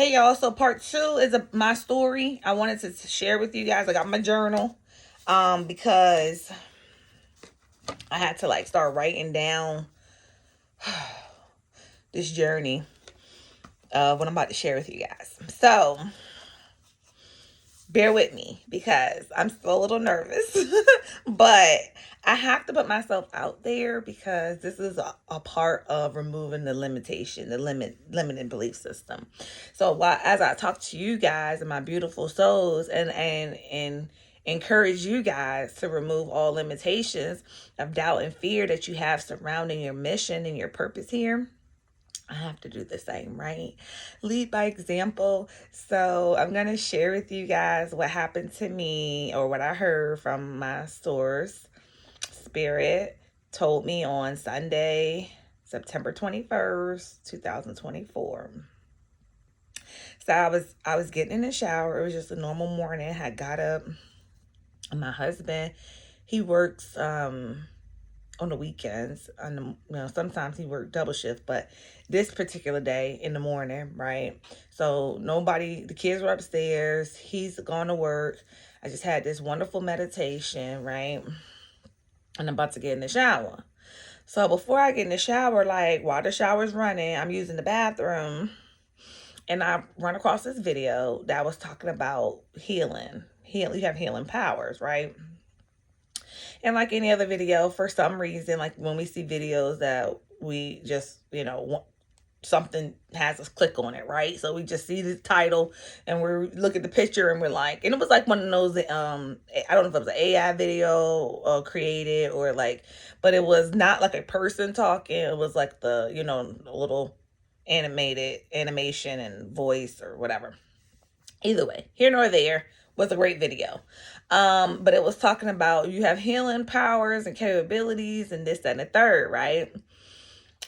Hey y'all, so part two is my story. I wanted to share with you guys. I got my journal because I had to like start writing down this journey of what I'm about to share with you guys. So bear with me because I'm still a little nervous, but I have to put myself out there because this is a part of removing the limitation, the limited belief system. So while as I talk to you guys and my beautiful souls and encourage you guys to remove all limitations of doubt and fear that you have surrounding your mission and your purpose here, I have to do the same, right? Lead by example. So I'm going to share with you guys what happened to me or what I heard from my source. Spirit told me on Sunday, September 21st, 2024. So I was getting in the shower. It was just a normal morning. I got up. My husband, he works on the weekends. On the, sometimes he worked double shift, but this particular day in the morning, right? So nobody, the kids were upstairs. He's gone to work. I just had this wonderful meditation, right? And I'm about to get in the shower. So before I get in the shower, like while the shower's running, I'm using the bathroom, and I run across this video that was talking about healing. You have healing powers, right? And like any other video, for some reason, like when we see videos that we just, something has us click on it, right? So we just see the title and we look at the picture and we're like, and it was like one of those, I don't know if it was an AI video created or like, but it was not like a person talking. It was like the, a little animation and voice or whatever. Either way, here nor there, was a great video. But it was talking about you have healing powers and capabilities and this, that, and the third, right?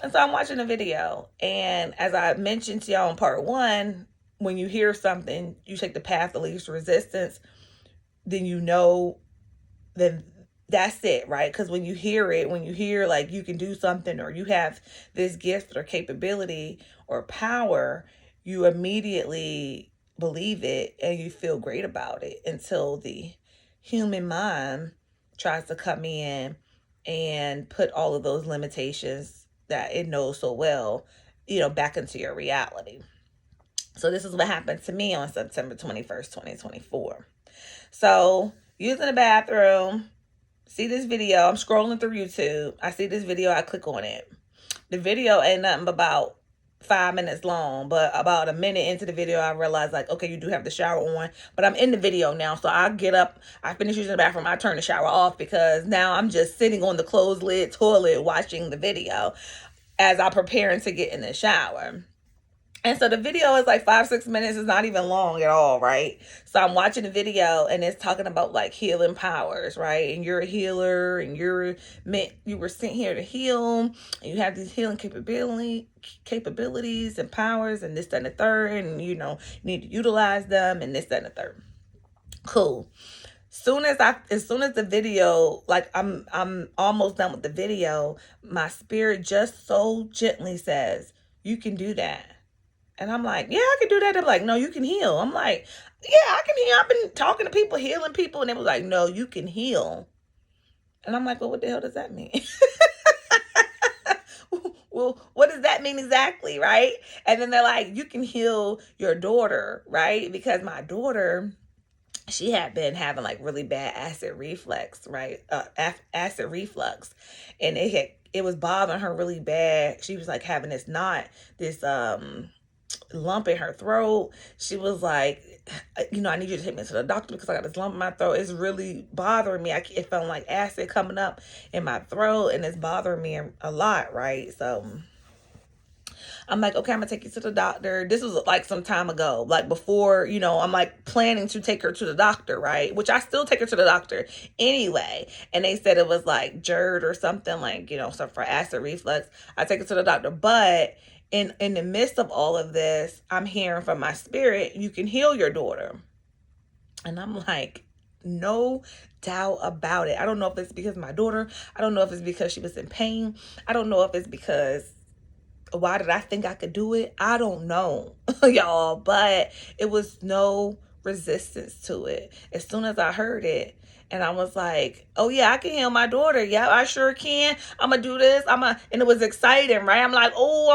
And so I'm watching the video. And as I mentioned to y'all in part one, when you hear something, you take the path of least resistance, then you know that that's it, right? Because when you hear like you can do something or you have this gift or capability or power, you immediately believe it and you feel great about it until the human mind tries to come in and put all of those limitations that it knows so well, back into your reality. So this is what happened to me on September 21st, 2024. So using the bathroom, see this video. I'm scrolling through YouTube. I see this video. I click on it. The video ain't nothing but about 5 minutes long, but about a minute into the video, I realized like, okay, you do have the shower on, but I'm in the video now. So I get up, I finish using the bathroom, I turn the shower off because now I'm just sitting on the closed lid toilet watching the video as I'm preparing to get in the shower. And so the video is like 5, 6 minutes. It's not even long at all, right? So I'm watching the video and it's talking about like healing powers, right? And you're a healer and you were sent here to heal. And you have these healing capabilities and powers and this, that, and the third. And you need to utilize them and this, that, and the third. Cool. As soon as the video, like I'm almost done with the video, my spirit just so gently says, you can do that. And I'm like, yeah, I can do that. They're like, no, you can heal. I'm like, yeah, I can heal. I've been talking to people, healing people. And they were like, no, you can heal. And I'm like, well, what the hell does that mean? Well, what does that mean exactly, right? And then they're like, you can heal your daughter, right? Because my daughter, she had been having like really bad acid reflux, right? Acid reflux. And it was bothering her really bad. She was like having this knot, this lump in her throat. She was like, I need you to take me to the doctor because I got this lump in my throat. It's really bothering me. It felt like acid coming up in my throat and it's bothering me a lot, right? So I'm like, okay, I'm gonna take you to the doctor. This was like some time ago, like before, I'm like planning to take her to the doctor, right? Which I still take her to the doctor anyway. And they said it was like GERD or something, like, something for acid reflux. I take her to the doctor, but in the midst of all of this, I'm hearing from my spirit, you can heal your daughter. And I'm like, no doubt about it. I don't know if it's because my daughter, I don't know if it's because she was in pain. I don't know if it's because Why did I think I could do it? I don't know, y'all, but it was no resistance to it. As soon as I heard it, and I was like, oh yeah, I can heal my daughter. Yeah, I sure can. I'm gonna do this. And it was exciting, right? I'm like, oh,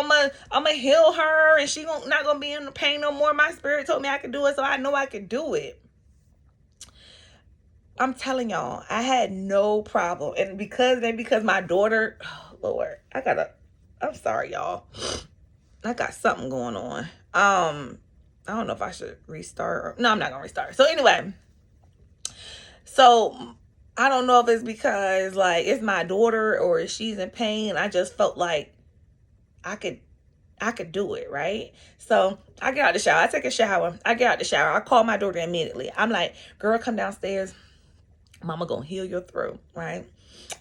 I'm gonna heal her, and not gonna be in pain no more. My spirit told me I could do it, so I know I could do it. I'm telling y'all, I had no problem. And because my daughter, oh Lord, I'm sorry, y'all. I got something going on. I don't know if I should restart. No, I'm not gonna restart. So anyway, so I don't know if it's because like it's my daughter or if she's in pain. I just felt like I could do it, right? So I get out the shower. I take a shower. I get out the shower. I call my daughter immediately. I'm like, girl, come downstairs. Mama gonna heal your throat, right?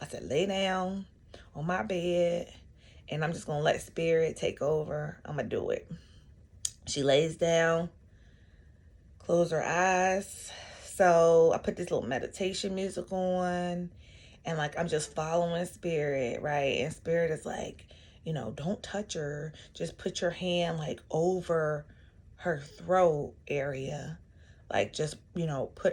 I said, lay down on my bed and I'm just gonna let spirit take over. I'm gonna do it. She lays down, close her eyes. So I put this little meditation music on and like I'm just following spirit, right? And spirit is like, don't touch her. Just put your hand like over her throat area. Like just,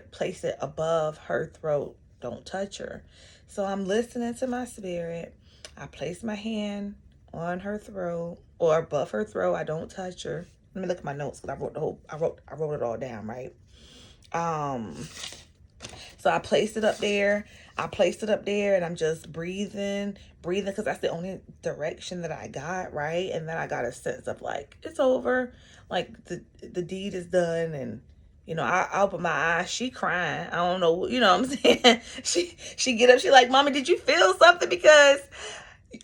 place it above her throat. Don't touch her. So I'm listening to my spirit. I place my hand on her throat or above her throat. I don't touch her. Let me look at my notes because I wrote it all down, right? So I placed it up there. And I'm just breathing because that's the only direction that I got, right? And then I got a sense of like, it's over. Like the deed is done. And, I open my eyes. She crying. I don't know. You know what I'm saying? She get up. She like, Mommy, did you feel something? Because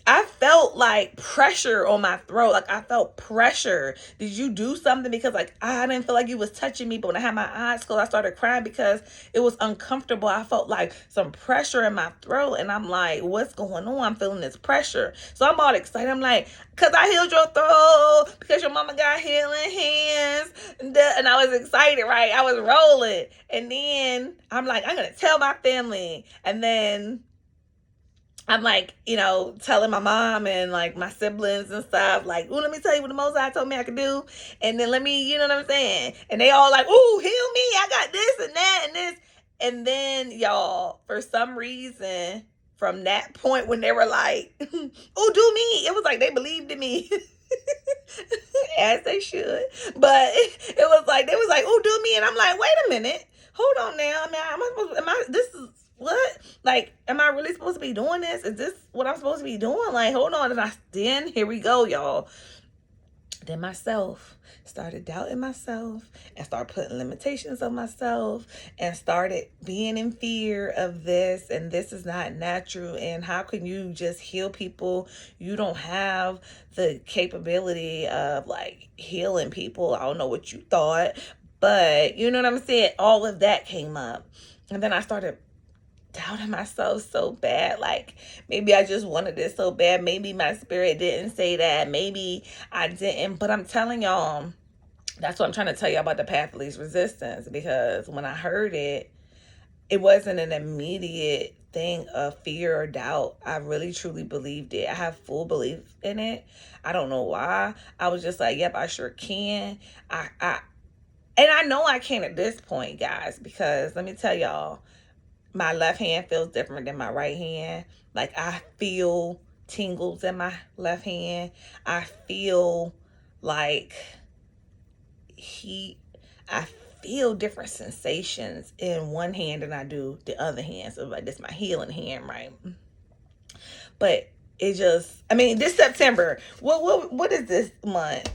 I felt like pressure on my throat. Like I felt pressure. Did you do something? Because like I didn't feel like you was touching me, but when I had my eyes closed, I started crying because it was uncomfortable. I felt like some pressure in my throat, and I'm like, what's going on? I'm feeling this pressure. So I'm all excited. I'm like, because I healed your throat, because your mama got healing hands, and I was excited, right? I was rolling, and then I'm like, I'm gonna tell my family, and then I'm like, telling my mom and like my siblings and stuff, like, oh, let me tell you what the Most High told me I could do. And then let me, you know what I'm saying? And they all like, oh, heal me. I got this and that and this. And then y'all, for some reason, from that point when they were like, oh, do me. It was like they believed in me. As they should. But it was like, they was like, oh, do me. And I'm like, wait a minute. Hold on now. This is, what? Like, am I really supposed to be doing this? Is this what I'm supposed to be doing? Like, hold on. And then here we go, y'all. Then myself started doubting myself and started putting limitations on myself and started being in fear of this, and this is not natural, and how can you just heal people? You don't have the capability of like healing people. I don't know what you thought, but you know what I'm saying? All of that came up. And then I started doubting myself so bad. Like maybe I just wanted this so bad. Maybe my spirit didn't say that. Maybe I didn't. But I'm telling y'all, that's what I'm trying to tell you about the path of least resistance. Because when I heard it, it wasn't an immediate thing of fear or doubt. I really truly believed it. I have full belief in it. I don't know why. I was just like, yep, I sure can. And I know I can at this point, guys, because let me tell y'all, my left hand feels different than my right hand. Like I feel tingles in my left hand. I feel like heat. I feel different sensations in one hand than I do the other hand. So like this is my healing hand, right? But it just, this September, what is this month?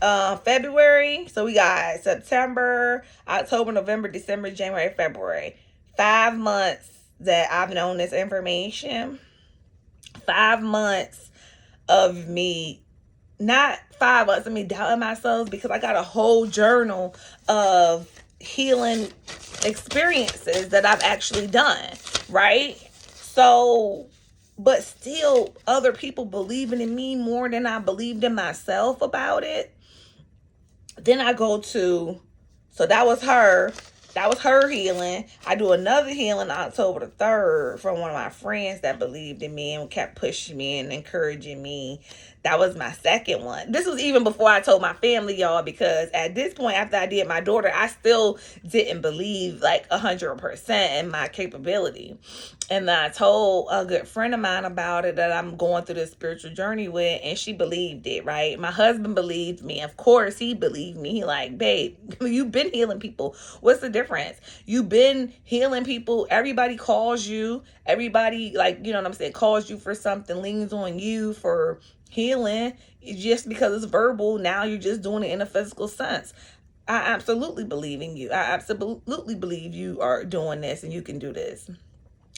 February. So we got September, October, November, December, January, February. 5 months that I've known this information. 5 months of me, not 5 months of me doubting myself, because I got a whole journal of healing experiences that I've actually done, right? So, but still other people believing in me more than I believed in myself about it. Then I go to, so that was her healing. I do another healing October the 3rd from one of my friends that believed in me and kept pushing me and encouraging me That was my second one. This was even before I told my family, y'all, because at this point, after I did my daughter, I still didn't believe like 100% in my capability. And then I told a good friend of mine about it that I'm going through this spiritual journey with, and she believed it, right? My husband believed me. Of course, he believed me. He like, babe, you've been healing people. What's the difference? You've been healing people. Everybody calls you. Everybody, like, you know what I'm saying, calls you for something, leans on you for healing. Just because it's verbal, now you're just doing it in a physical sense. I absolutely believe in you. I absolutely believe you are doing this and you can do this.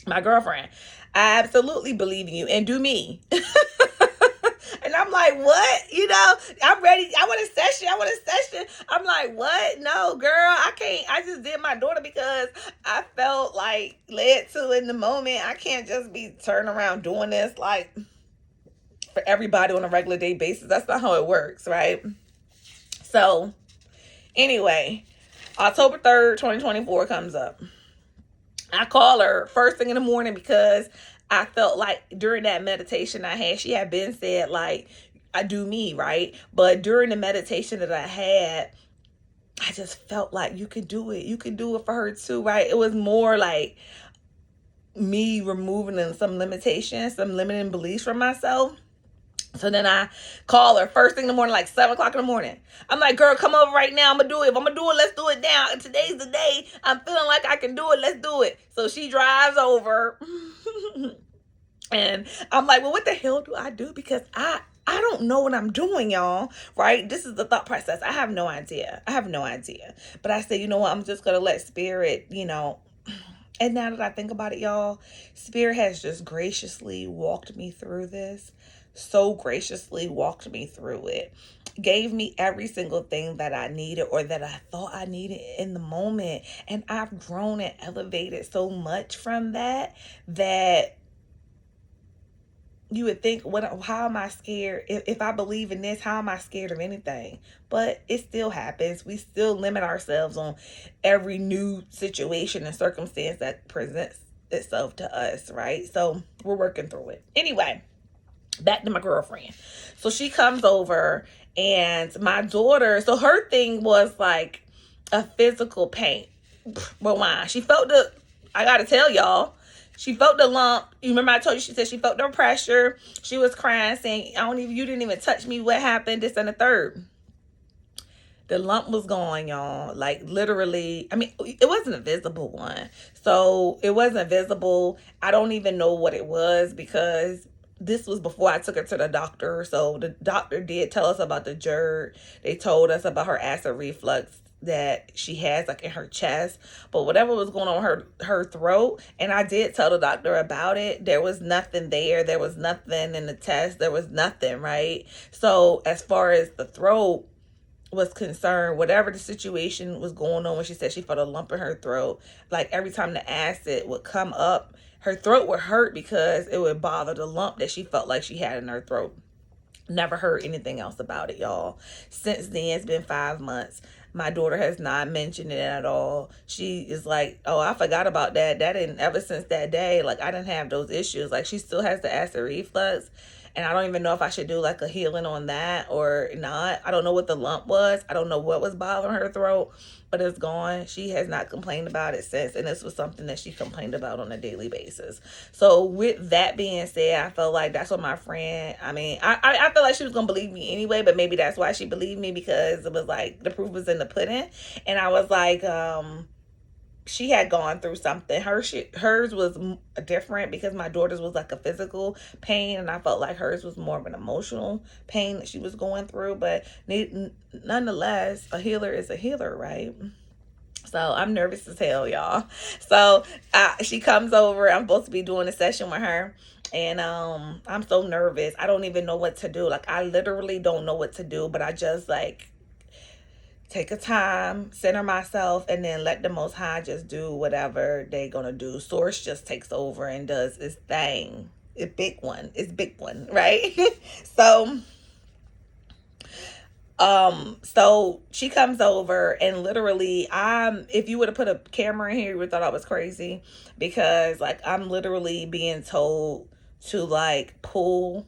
My girlfriend, I absolutely believe in you and do me. And I'm like, what? You know, I'm ready. I want a session. I want a session. I'm like, what? No, girl, I can't. I just did my daughter because I felt like led to in the moment. I can't just be turning around doing this like for everybody on a regular day basis. That's not how it works, right? So, anyway, October 3rd, 2024 comes up. I call her first thing in the morning because I felt like during that meditation I had, she had been said like, I do me, right? But during the meditation that I had, I just felt like you can do it. You can do it for her too, right? It was more like me removing some limitations, some limiting beliefs from myself. So then I call her first thing in the morning, like 7 o'clock in the morning. I'm like, girl, come over right now. I'm going to do it. If I'm going to do it, let's do it now. And today's the day. I'm feeling like I can do it. Let's do it. So she drives over. And I'm like, well, what the hell do I do? Because I don't know what I'm doing, y'all. Right? This is the thought process. I have no idea. But I say, you know what? I'm just going to let spirit, you know. And now that I think about it, y'all, spirit has just graciously walked me through this. So graciously walked me through it, gave me every single thing that I needed or that I thought I needed in the moment. And I've grown and elevated so much from that you would think, how am I scared? If I believe in this, how am I scared of anything? But it still happens. We still limit ourselves on every new situation and circumstance that presents itself to us, right? So we're working through it. Anyway, back to my girlfriend. So she comes over and my daughter, so her thing was like a physical pain. Well, why? I gotta tell y'all, she felt the lump. You remember I told you, she said she felt the pressure. She was crying, saying, you didn't even touch me. What happened? This and the third. The lump was gone, y'all. Like literally, I mean, it wasn't a visible one. So it wasn't visible. I don't even know what it was because this was before I took her to the doctor. So the doctor did tell us about the GERD. They told us about her acid reflux that she has like in her chest, but whatever was going on her throat, and I did tell the doctor about it, there was nothing there was nothing in the test, there was nothing, right? So as far as the throat was concerned, whatever the situation was going on, when she said she felt a lump in her throat, like every time the acid would come up, her throat would hurt because it would bother the lump that she felt like she had in her throat. Never heard anything else about it, y'all. Since then, it's been 5 months. My daughter has not mentioned it at all. She is like, oh, I forgot about that. That didn't, ever since that day, like I didn't have those issues. Like she still has the acid reflux. And I don't even know if I should do like a healing on that or not. I don't know what the lump was. I don't know what was bothering her throat, but it's gone. She has not complained about it since. And this was something that she complained about on a daily basis. So with that being said, I felt like that's what my friend, I feel like she was going to believe me anyway, but maybe that's why she believed me, because it was like the proof was in the pudding. And I was like, she had gone through something. Hers was different because my daughter's was like a physical pain, and I felt like hers was more of an emotional pain that she was going through. But nonetheless, a healer is a healer, right? So I'm nervous as hell, y'all. So she comes over. I'm supposed to be doing a session with her. And I'm so nervous. I don't even know what to do. Like I literally don't know what to do, but I just like take a time, center myself, and then let the Most High just do whatever they gonna do. Source just takes over and does its thing. It's big one, right? So she comes over, and literally if you would have put a camera in here, you would have thought I was crazy, because like I'm literally being told to like pull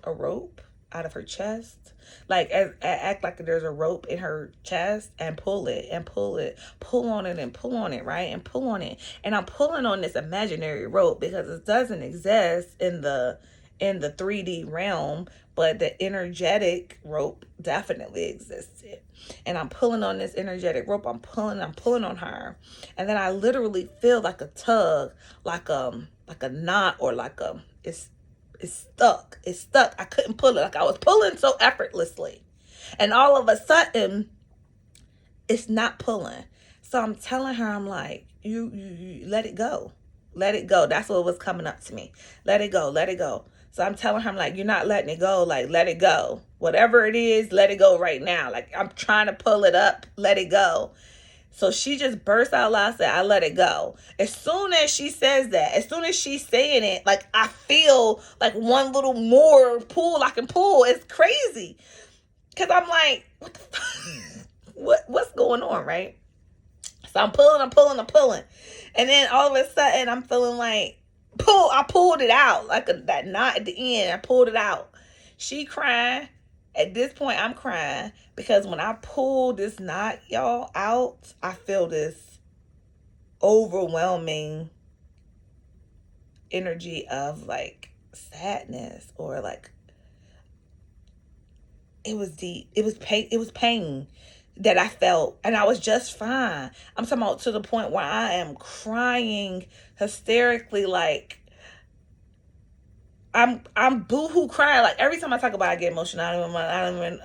a rope. out of her chest, like act like there's a rope in her chest, and pull it and pull it, pull on it and pull on it, right? And pull on it. And I'm pulling on this imaginary rope because it doesn't exist in the 3D realm, but the energetic rope definitely existed. And I'm pulling on this energetic rope. I'm pulling on her. And then I literally feel like a tug, like a knot, or like a it's stuck. It's stuck. I couldn't pull it. Like I was pulling so effortlessly. And all of a sudden, it's not pulling. So I'm telling her, I'm like, you let it go. Let it go. That's what was coming up to me. Let it go. Let it go. So I'm telling her, I'm like, you're not letting it go. Like, let it go. Whatever it is, let it go right now. Like, I'm trying to pull it up. Let it go. So she just burst out loud, said, I let it go. As soon as she says that, as soon as she's saying it, like I feel like one little more pull I can pull. It's crazy. Cause I'm like, what the fuck? What's going on, right? So I'm pulling. And then all of a sudden I'm feeling like I pulled it out. Like that knot at the end. I pulled it out. She crying. At this point, I'm crying because when I pull this knot, y'all, out, I feel this overwhelming energy of like sadness, or like it was deep. It was pain. It was pain that I felt, and I was just fine. I'm talking about to the point where I am crying hysterically, like I'm boohoo crying. Like every time I talk about it, I get emotional. I don't even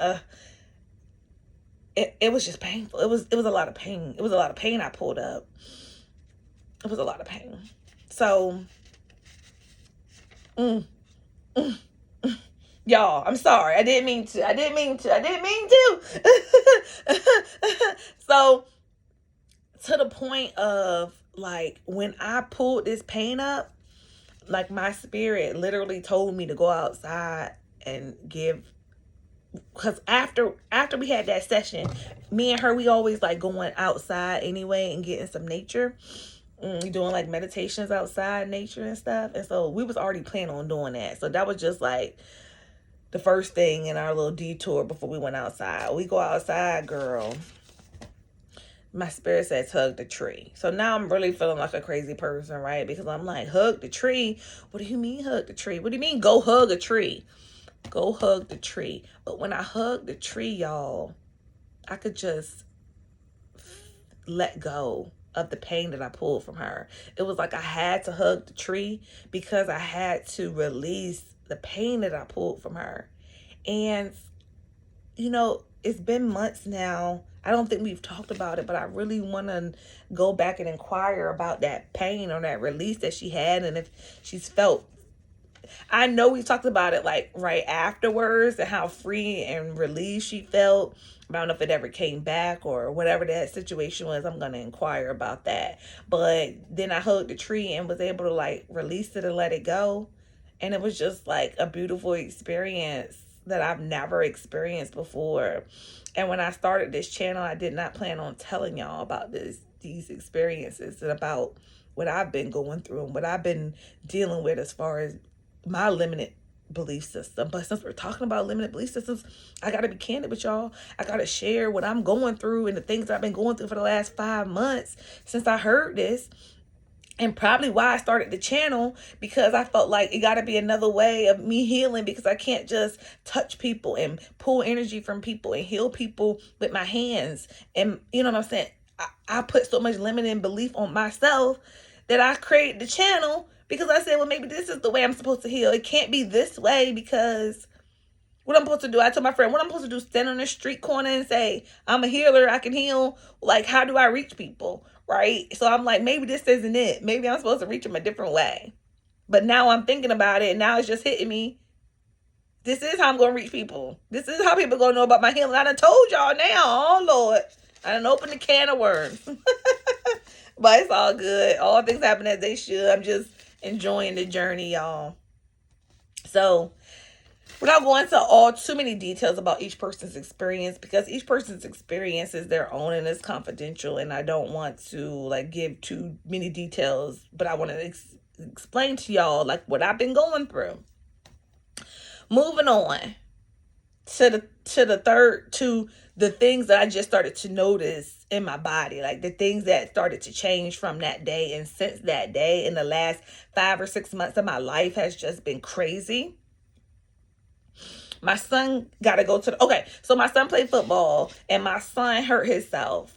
it was just painful. It was a lot of pain. It was a lot of pain I pulled up. It was a lot of pain. So y'all, I'm sorry. I didn't mean to. So to the point of like when I pulled this pain up, like my spirit literally told me to go outside and give, because after we had that session, me and her, we always like going outside anyway and getting some nature, doing like meditations outside, nature and stuff. And so we was already planning on doing that. So that was just like the first thing in our little detour before we went outside. We go outside, girl. My spirit says hug the tree. So now I'm really feeling like a crazy person, right? Because I'm like, hug the tree? What do you mean hug the tree? What do you mean go hug a tree? Go hug the tree. But when I hug the tree, y'all, I could just let go of the pain that I pulled from her. It was like I had to hug the tree because I had to release the pain that I pulled from her. And, you know, it's been months now. I don't think we've talked about it, but I really want to go back and inquire about that pain or that release that she had, and if she's felt. I know we talked about it like right afterwards and how free and relieved she felt. I don't know if it ever came back or whatever that situation was. I'm going to inquire about that. But then I hugged the tree and was able to like release it and let it go. And it was just like a beautiful experience that I've never experienced before. And when I started this channel, I did not plan on telling y'all about these experiences and about what I've been going through and what I've been dealing with as far as my limited belief system. But since we're talking about limited belief systems, I got to be candid with y'all. I got to share what I'm going through and the things I've been going through for the last 5 months since I heard this. And probably why I started the channel, because I felt like it got to be another way of me healing, because I can't just touch people and pull energy from people and heal people with my hands. And you know what I'm saying? I put so much limiting belief on myself that I created the channel because I said, well, maybe this is the way I'm supposed to heal. It can't be this way, because what I'm supposed to do, I told my friend, what I'm supposed to do, stand on the street corner and say, I'm a healer, I can heal. Like, how do I reach people? Right? So I'm like, maybe this isn't it. Maybe I'm supposed to reach them a different way. But now I'm thinking about it, and now it's just hitting me. This is how I'm going to reach people. This is how people going to know about my healing. I done told y'all now. Oh, Lord. I done opened a can of worms. But it's all good. All things happen as they should. I'm just enjoying the journey, y'all. So without going into all too many details about each person's experience, because each person's experience is their own and it's confidential, and I don't want to like give too many details, but I want to explain to y'all like what I've been going through. Moving on. to the things that I just started to notice in my body, like the things that started to change from that day. And since that day, in the last 5 or 6 months of my life has just been crazy. My son got to go to okay, so my son played football and my son hurt himself.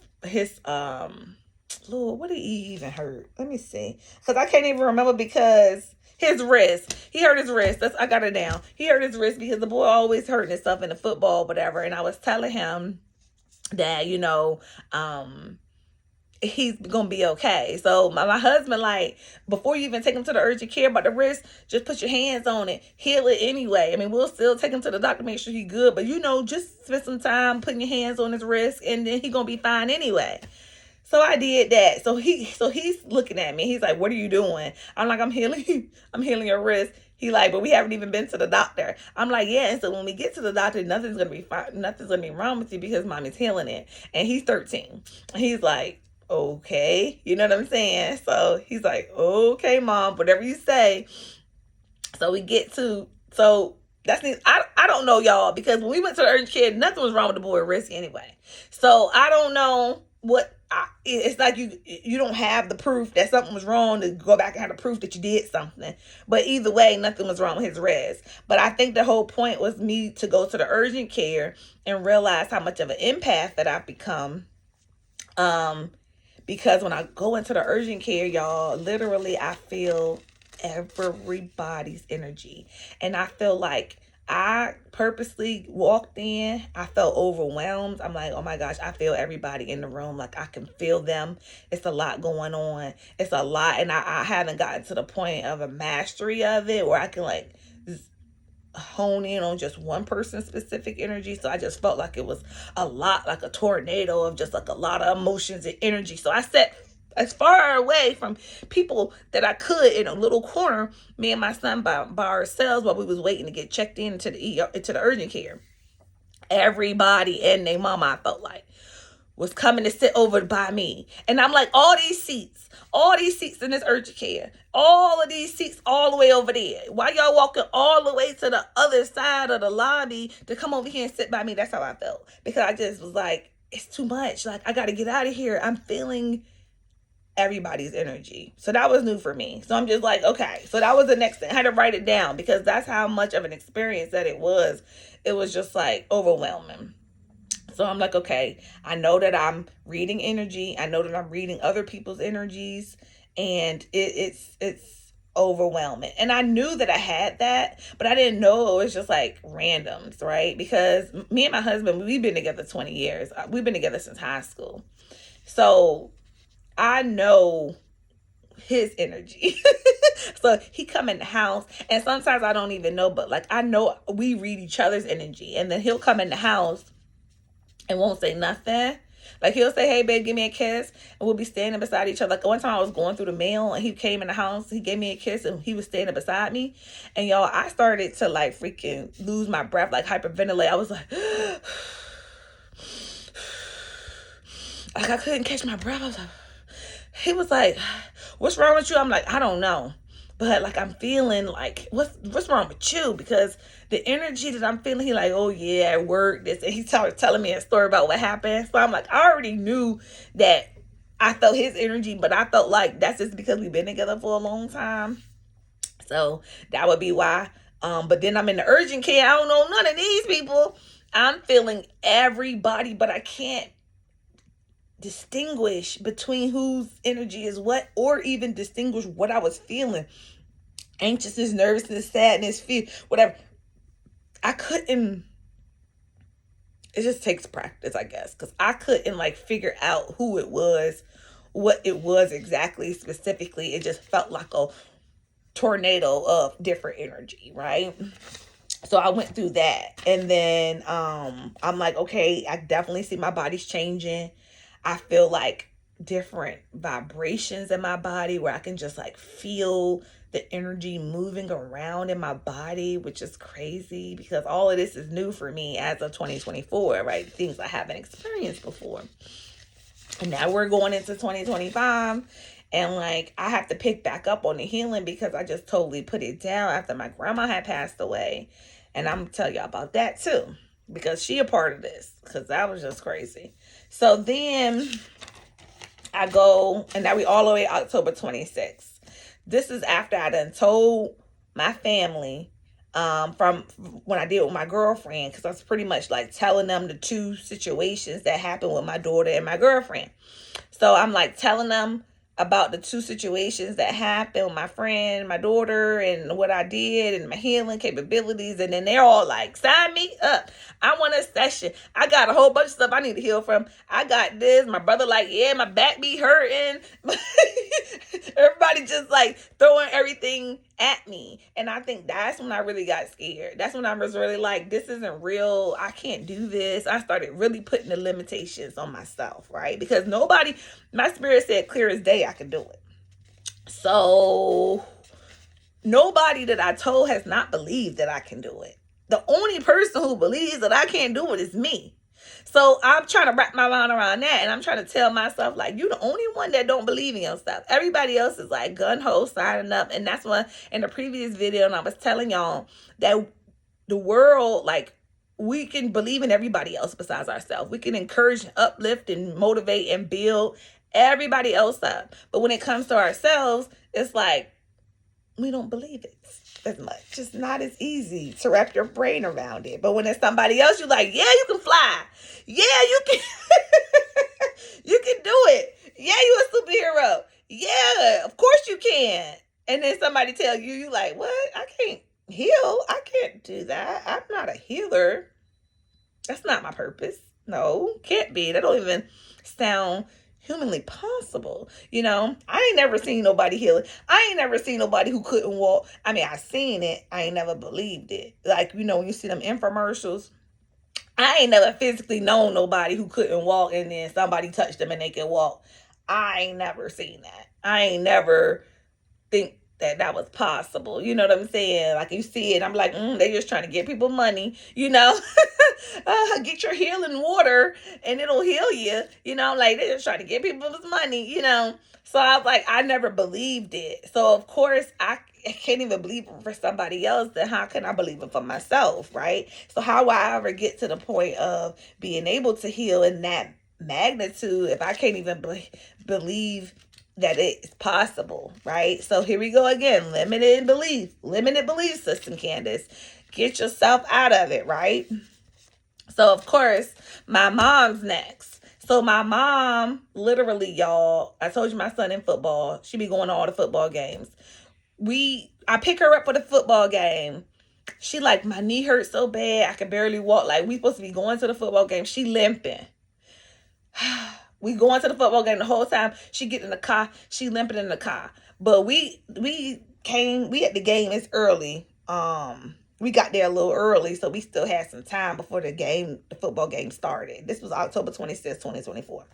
Lord, what did he even hurt? Let me see. Because I can't even remember, because his wrist. He hurt his wrist. I got it down. He hurt his wrist because the boy always hurting himself in the football, whatever. And I was telling him that, he's gonna be okay. So my husband, like, before you even take him to the urgent care about the wrist, just put your hands on it, heal it anyway. I mean, we'll still take him to the doctor, make sure he's good, but just spend some time putting your hands on his wrist, and then he's gonna be fine anyway. So I did that. So he's looking at me. He's like, "What are you doing?" I'm like, "I'm healing. I'm healing your wrist." He like, "But we haven't even been to the doctor." I'm like, "Yeah." And so when we get to the doctor, nothing's gonna be fine. Nothing's gonna be wrong with you because mommy's healing it. And he's 13. He's like, "Okay," you know what I'm saying? So he's like, "Okay, mom, whatever you say." So we get to that's I don't know, y'all, because when we went to the urgent care, nothing was wrong with the boy wrist anyway. So I don't know what it's like. You don't have the proof that something was wrong to go back and have the proof that you did something. But either way, nothing was wrong with his wrist. But I think the whole point was me to go to the urgent care and realize how much of an empath that I've become. Because when I go into the urgent care, y'all, literally I feel everybody's energy. And I feel like I purposely walked in. I felt overwhelmed. I'm like, oh my gosh, I feel everybody in the room. Like, I can feel them. It's a lot going on. It's a lot. And I haven't gotten to the point of a mastery of it where I can like hone in on just one person's specific energy. So I just felt like it was a lot, like a tornado of just like a lot of emotions and energy. So I sat as far away from people that I could in a little corner, me and my son by ourselves, while we was waiting to get checked into the urgent care. Everybody and their mama, I felt like, was coming to sit over by me. And I'm like, all these seats in this urgent care, all of these seats all the way over there. Why y'all walking all the way to the other side of the lobby to come over here and sit by me? That's how I felt. Because I just was like, it's too much. Like, I got to get out of here. I'm feeling everybody's energy. So that was new for me. So I'm just like, okay. So that was the next thing. I had to write it down because that's how much of an experience that it was. It was just like overwhelming. So I'm like, okay, I know that I'm reading energy. I know that I'm reading other people's energies, and it's overwhelming. And I knew that I had that, but I didn't know it was just like randoms, right? Because me and my husband, we've been together 20 years. We've been together since high school. So I know his energy. So he come in the house, and sometimes I don't even know, but like I know we read each other's energy, and then he'll come in the house and won't say nothing. Like, he'll say, "Hey babe, give me a kiss," and we'll be standing beside each other. Like, one time I was going through the mail and he came in the house, he gave me a kiss, and he was standing beside me, and y'all, I started to like freaking lose my breath, like hyperventilate. I was like like I couldn't catch my breath. I was like, he was like, "What's wrong with you?" I'm like, "I don't know, but like I'm feeling like what's wrong with you?" Because the energy that I'm feeling, he like, "Oh yeah, at work this," and he started telling me a story about what happened. So I'm like, I already knew that I felt his energy, but I felt like that's just because we've been together for a long time. So that would be why. But then I'm in the urgent care. I don't know none of these people. I'm feeling everybody, but I can't distinguish between whose energy is what, or even distinguish what I was feeling. Anxiousness, nervousness, sadness, fear, whatever. I couldn't. It just takes practice, I guess, because I couldn't like figure out who it was, what it was exactly, specifically. It just felt like a tornado of different energy, right? So I went through that, and then I'm like, okay, I definitely see my body's changing. I feel like different vibrations in my body where I can just like feel the energy moving around in my body, which is crazy because all of this is new for me as of 2024, right? Things I haven't experienced before. And now we're going into 2025, and like I have to pick back up on the healing because I just totally put it down after my grandma had passed away. And I'm gonna tell y'all about that too. because she a part of this, because that was just crazy. So then I go, and now we all the way October 26th. This is after I done told my family from when I did with my girlfriend, because I was pretty much like telling them the two situations that happened with my daughter and my girlfriend. So I'm like telling them about the two situations that happened with my friend, my daughter, and what I did and my healing capabilities. And then they're all like, sign me up. I want a session. I got a whole bunch of stuff I need to heal from. I got this. My brother like, yeah, my back be hurting. Everybody just like throwing everything at me. And I think that's when I really got scared. That's when I was really like, this isn't real. I can't do this. I started really putting the limitations on myself, right? Because nobody, my spirit said clear as day I could do it. So nobody that I told has not believed that I can do it. The only person who believes that I can't do it is me. So I'm trying to wrap my mind around that, and I'm trying to tell myself, like, you the only one that don't believe in yourself. Everybody else is like gun-ho signing up. And that's why in the previous video, and I was telling y'all that the world, like, we can believe in everybody else besides ourselves. We can encourage, uplift, and motivate and build everybody else up. But when it comes to ourselves, it's like we don't believe it as much. It's not as easy to wrap your brain around it. But when it's somebody else, you're like, yeah, you can fly. Yeah, you can. You can do it. Yeah, you a superhero. Yeah, of course you can. And then somebody tell you, you like, what? I can't heal. I can't do that. I'm not a healer. That's not my purpose. No, can't be. That don't even sound humanly possible. I ain't never seen nobody heal it. I ain't never seen nobody who couldn't walk. I mean, I seen it. I ain't never believed it. Like, when you see them infomercials, I ain't never physically known nobody who couldn't walk and then somebody touched them and they can walk. I ain't never seen that. I ain't never think that was possible. You know what I'm saying? Like, you see it, I'm like, they just trying to get people money, get your healing water and it'll heal you. Like, they just trying to get people money. So I was like, I never believed it. So of course I can't even believe it for somebody else. Then how can I believe it for myself, right? So how will I ever get to the point of being able to heal in that magnitude if I can't even believe that it's possible, right? So here we go again. Limited belief system, Candace. Get yourself out of it, right? So of course, my mom's next. So my mom, literally, y'all, I told you my son in football. She be going to all the football games. I pick her up for the football game. She like, my knee hurts so bad, I can barely walk. Like, we supposed to be going to the football game. She limping. We going to the football game the whole time. She get in the car. She limping in the car. But we at the game. It's early. We got there a little early, so we still had some time before the football game started. This was October 26th, 2024.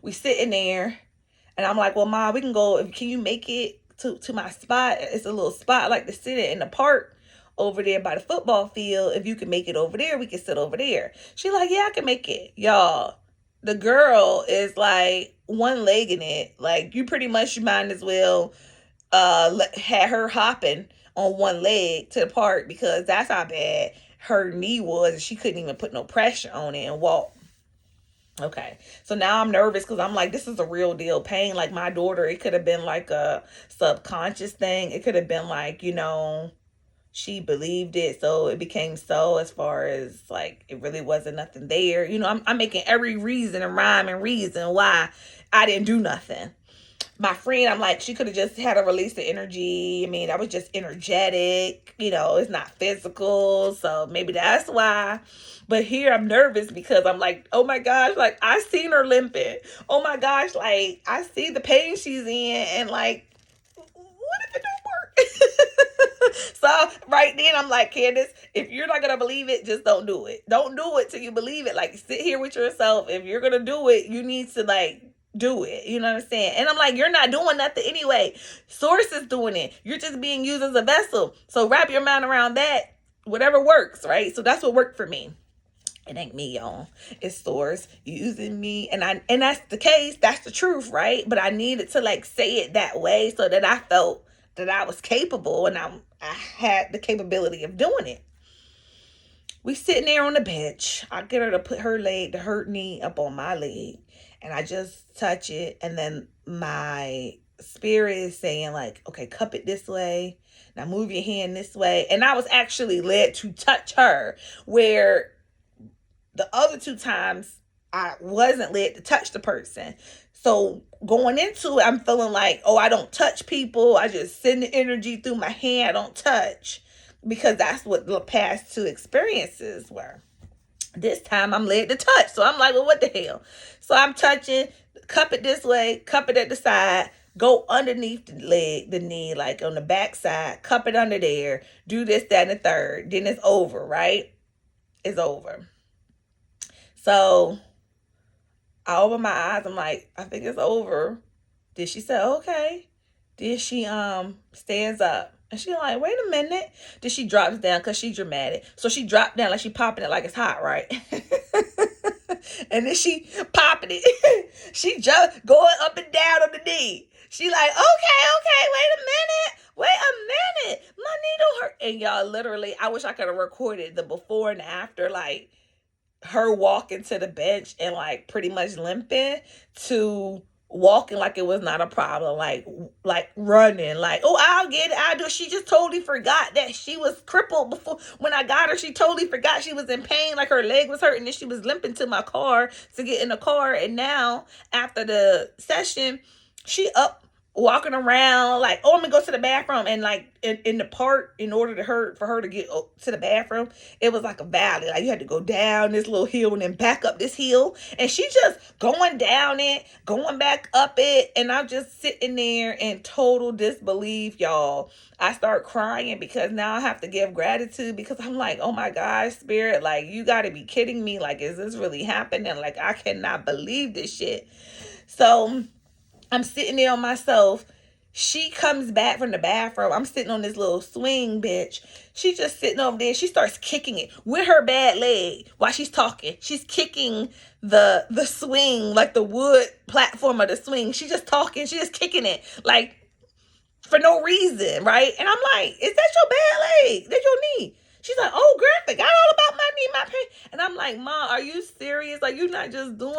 We sitting there, and I'm like, well, Ma, we can go. Can you make it to my spot? It's a little spot I like to sit in the park over there by the football field. If you can make it over there, we can sit over there. She like, yeah, I can make it. Y'all, the girl is like one leg in it. Like, you might as well had her hopping on one leg to the park, because that's how bad her knee was. She couldn't even put no pressure on it and walk. Okay, so now I'm nervous because I'm like, this is a real deal pain. Like, my daughter, it could have been like a subconscious thing. It could have been like, she believed it, so it became so, as far as like, it really wasn't nothing there. I'm making every reason and rhyme and reason why I didn't do nothing. My friend, I'm like, she could have just had a release of energy. I mean, I was just energetic. It's not physical. So maybe that's why. But here I'm nervous because I'm like, oh my gosh, like, I seen her limping. Oh my gosh, like, I see the pain she's in. And like, what if it don't work? So right then I'm like, Candace, if you're not going to believe it, just don't do it. Don't do it till you believe it. Like, sit here with yourself. If you're going to do it, you need to like, do it. You know what I'm saying? And I'm like, you're not doing nothing anyway. Source is doing it. You're just being used as a vessel. So wrap your mind around that. Whatever works, right? So that's what worked for me. It ain't me, y'all. It's Source using me. And that's the case. That's the truth, right? But I needed to like say it that way so that I felt that I was capable and I had the capability of doing it. We sitting there on the bench. I get her to put her leg, the hurt knee up on my leg. And I just touch it. And then my spirit is saying, like, okay, cup it this way. Now move your hand this way. And I was actually led to touch her, where the other two times I wasn't led to touch the person. So going into it, I'm feeling like, oh, I don't touch people. I just send the energy through my hand. I don't touch, because that's what the past two experiences were. This time I'm led to touch. So I'm like, well, what the hell? So I'm touching, cup it this way, cup it at the side, go underneath the leg, the knee, like on the back side, cup it under there, do this, that, and the third. Then it's over, right? It's over. So I open my eyes. I'm like, I think it's over. Then she said, okay. Then she stands up. And she like, wait a minute. Then she drops down because she's dramatic. So she dropped down like she popping it like it's hot, right? And then she popping it. She just going up and down on the knee. She like, okay, wait a minute. My knee don't hurt. And y'all, literally, I wish I could have recorded the before and after, like her walking to the bench and like pretty much limping to walking like it was not a problem, like running, like, oh, I'll get it, I'll do it. She just totally forgot that she was crippled before. When I got her, she totally forgot she was in pain, like her leg was hurting, and she was limping to my car to get in the car. And now after the session, she up walking around like, oh, I'm gonna go to the bathroom. And like in the part, in order to for her to get to the bathroom, it was like a valley, like you had to go down this little hill and then back up this hill, and she just going down it, going back up it. And I'm just sitting there in total disbelief, y'all. I start crying because now I have to give gratitude, because I'm like, oh my gosh, spirit, like, you got to be kidding me. Like, is this really happening? Like, I cannot believe this shit. So I'm sitting there on myself. She comes back from the bathroom. I'm sitting on this little swing, bitch. She's just sitting over there. She starts kicking it with her bad leg while she's talking. She's kicking the swing, like the wood platform of the swing. She's just talking. She's just kicking it, like, for no reason, right? And I'm like, is that your bad leg? That's your knee? She's like, oh, girl, I forgot all about my knee, my pain. And I'm like, Mom, are you serious? Like, you're not just doing